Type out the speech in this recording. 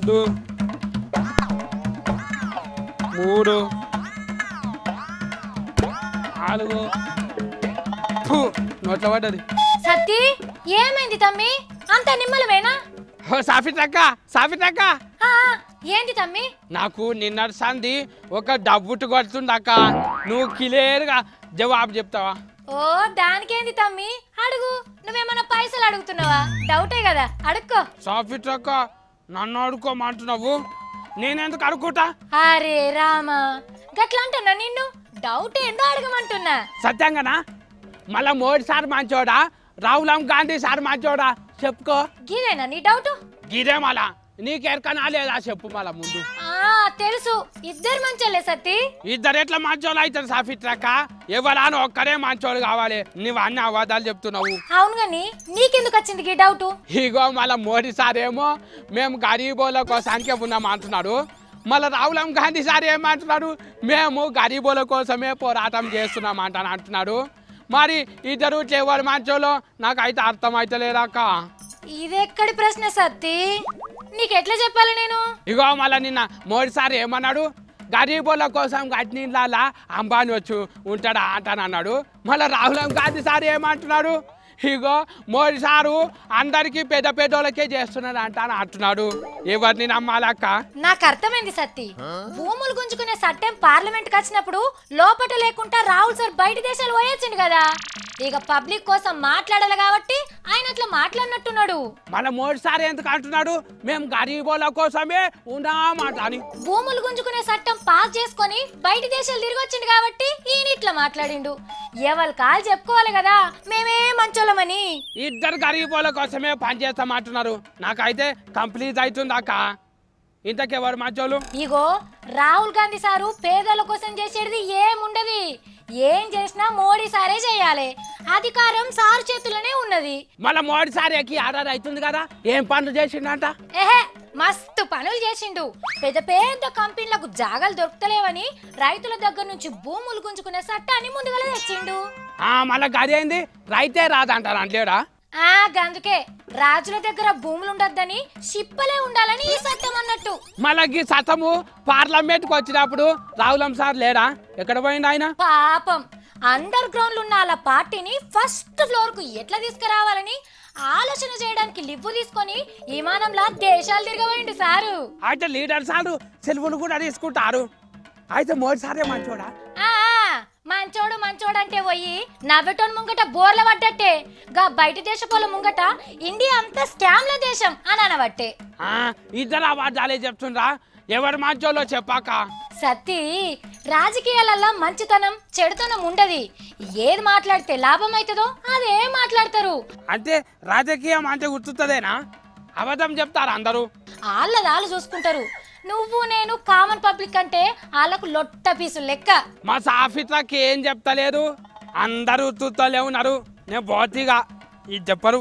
2 3 4 నోట్ల పడ్డది. సత్తి ఏమైంది తమ్మి? అంత నిమ్మలమేనా? సాఫిటక్క ఏంటి తమ్మి? నాకు నిన్న సంది ఒక డబ్బుట్టు కొడుతుందక్క. నువ్వు క్లియర్గా జవాబు చెప్తావా? ఓ దానికేంది తమ్మి, అడుగు. నువ్వేమన్నా పైసలు అడుగుతున్నావా? డౌటే కదా, అడుక్కో. సాఫిటక్క నన్ను అడుకోమంటున్నావు, నేనెందుకు అడుగుతా? అరే రామా, గట్లా అంటున్నా నిన్ను. డౌట్ ఏందో అడగమంటున్నా. సత్యంగానా? మళ్ళా మోడీ సార్ మంచోడా, రాహుల్ గాంధీ సార్ మంచోడా చెప్పుకో. గిదేనా నీ డౌట్? గిదే మళ్ళా నీకెరకనా లేదా చెప్పు మళ్ళా ముందు. తెలుసు, ఇద్దరు మంచోళ్ళే సత్తి. ఇద్దరు ఎట్లా మంచోళ్ళు అవుతారు సాఫిట్రక్క? ఎవరాను ఒక్కరే మంచోళ్ళు కావాలి. నువ్వు అన్ని అబద్ధాలు చెప్తున్నావు. అవును గాని నీకెందుకు వచ్చింది ఈ డౌట్? ఇగో మళ్ళా మోడీ సార్ ఏమో మేము గరీబోల కోసానికే ఉన్నాం అంటున్నాడు. మళ్ళీ రాహుల్ గాంధీ సార్ ఏమంటున్నాడు, మేము గరీబోల కోసమే పోరాటం చేస్తున్నాం అంటున్నాడు. మరి ఇద్దరు ఎవరు మంచోళ్ళు నాకైతే అర్థం అవుతలేదక్క. ఇదెక్కడి ప్రశ్న సత్తి? నీకెట్లా చెప్పాలి నేను? ఇగో మళ్ళీ నిన్న మోడీ సార్ ఏమన్నాడు, గరీబోల కోసం గట్టిలా అంబానీ వచ్చి ఉంటాడా అంటానన్నాడు. మళ్ళీ రాహుల్ గాంధీ సార్ ఏమంటున్నాడు, ఇగో మోడీ సారు అందరికి పెద్ద పెద్దోళ్ళకే చేస్తున్నాడు అంటున్నాడు. ఎవరిని నమ్మాలక్క? నాకు అర్థమైంది సత్తి. భూములు గుంజుకునే సట్టం పార్లమెంట్ కి వచ్చినప్పుడు లోపట లేకుండా రాహుల్ సార్ బయట దేశాలు పోయొచ్చిండు కదా. ఇక పబ్లిక్ కోసం మాట్లాడాలి కాబట్టి ఆయన అట్లా మాట్లాడినట్టున్నాడు. మన మోడీ సార్ ఎందుకు అంటున్నాడు, మేము గరీబోల కోసమే ఉన్నామాట అని? భూములు గుంజుకునే చట్టం పాస్ చేసుకొని బయట దేశాలు తిరిగి వచ్చిండు కాబట్టి ఈయన ఇట్లా మాట్లాడిండు. ఎవరు కాలు చెప్పుకోవాలి కదా మేమే మంచోళ్ళమని. ఇద్దరు గరీబోల కోసమే పనిచేస్తామంటున్నారు. నాకైతే కంప్లీట్ అవుతుంది అక్క. ఇంతకెవరు మంచోళ్ళు? ఇగో రాహుల్ గాంధీ సారు పేదల కోసం చేసేది ఏముండదు. ఏం చేసినా మోడీ సారే చేయాలి. అధికారం సార్ చేతుల్లోనే ఉన్నది. మళ్ళా మోడీ సార్ ఎక్కి ఆర్డర్ అవుతుంది కదా, ఏం పనులు చేసిండంట? మస్తు పనులు చేసిండు. పెద్ద పెద్ద కంపెనీలకు జాగాలు దొరుకుతలేవని రైతుల దగ్గర నుంచి భూములు గుంజుకునే చట్టాన్ని ముందుగా తెచ్చిండు. మళ్ళా గది అయింది, రైతే రాదంటారు అంటలేడా? గందుకే రాజుల దగ్గర భూములు ఉండొద్దని షిప్పలే ఉండాలని ఈ చట్టం అన్నట్టు. మళ్ళీ ఈ చట్టము పార్లమెంట్ కు వచ్చినప్పుడు రాహుల్ సార్ లేడా? ఎక్కడ పోయిండు ఆయన? పాపం అండర్ గ్రౌండ్ ఉన్న వాళ్ళ పార్టీని ఫస్ట్ ఫ్లోర్ కు ఎట్లా తీసుకురావాలని ఆలోచన చేయడానికి లివ్వు తీసుకొని విమానంలా దేశాలు తిరగబోయిండు సారు. అయితే లీడర్ సార్ సెలవులు కూడా తీసుకుంటారు. అయితే మోడీ సారే మంచోడా? మంచోడు మంచోడు అంటే పోయి నవ్వటోన్ ముంగట బోర్ల పడ్డట్టే. గా బయట దేశపోల ముంగట ఇండియా అంతా స్కామ్ల దేశం అని అనబట్టే. ఇద్దరు అబద్ధాలే చెప్తుండ్రా. ఎవరు మంచోళ్ళో చెప్పాక. సత్తి, రాజకీయాలల్లో మంచితనం చెడుతనం ఉండది. ఏది మాట్లాడితే లాభం అవుతుందో అదే మాట్లాడతారు. అంటే రాజకీయం అంటే గుర్తుతుందేనా? అబద్ధం చెప్తారు అందరూ. వాళ్ళదాళ్ళు చూసుకుంటారు. నువ్వు నేను కామన్ పబ్లిక్ అంటే వాళ్ళకు లొట్ట పీసులు లెక్క. మా సాఫిట్లకి ఏం చెప్తలేదు, అందరూ చూస్తలే ఉన్నారు. నేను బోతిగా ఇది చెప్పరు.